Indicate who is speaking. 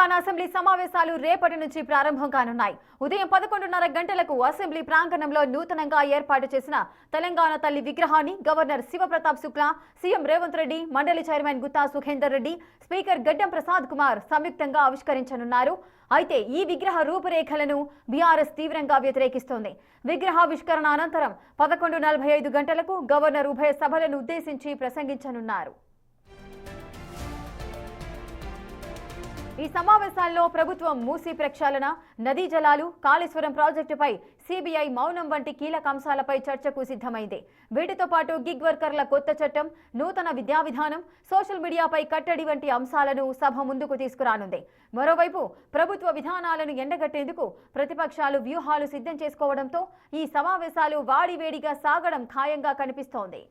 Speaker 1: Telangana assembly సమావేశాలు రేపటి నుంచి ప్రారంభం కానున్నాయి. ఉదయం 11:30 గంటలకు అసెంబ్లీ ప్రాంగణంలో నూతనంగా ఏర్పాటు చేసిన తెలంగాణ తల్లి విగ్రహాన్ని గవర్నర్ శివప్రతాప్ శుక్లా, సీఎం రేవంత్ రెడ్డి, మండలి చైర్మన్ గుత్తా సుఖేందర్ రెడ్డి, స్పీకర్ గడ్డం ప్రసాద్ కుమార్ సంయుక్తంగా ఆవిష్కరించనున్నారు. అయితే ఈ విగ్రహ రూపురేఖలను బీఆర్ఎస్ తీవ్రంగా వ్యతిరేకిస్తోంది. విగ్రహావిష్కరణ అనంతరం 11:45 గంటలకు గవర్నర్ ఉభయ సభలను ఉద్దేశించి ప్రసంగించనున్నారు. ఈ సమావేశాల్లో ప్రభుత్వం మూసీ ప్రక్షాళన, నదీ జలాలు, కాళేశ్వరం ప్రాజెక్టుపై సీబీఐ మౌనం వంటి కీలక అంశాలపై చర్చకు సిద్ధమైంది. వీటితో పాటు గిగ్ వర్కర్ల కొత్త చట్టం, నూతన విద్యా విధానం, సోషల్ మీడియాపై కట్టడి వంటి అంశాలను సభ ముందుకు తీసుకురానుంది. మరోవైపు ప్రభుత్వ విధానాలను ఎండగట్టేందుకు ప్రతిపక్షాలు వ్యూహాలు సిద్ధం చేసుకోవడంతో ఈ సమావేశాలు వాడివేడిగా సాగడం ఖాయంగా కనిపిస్తోంది.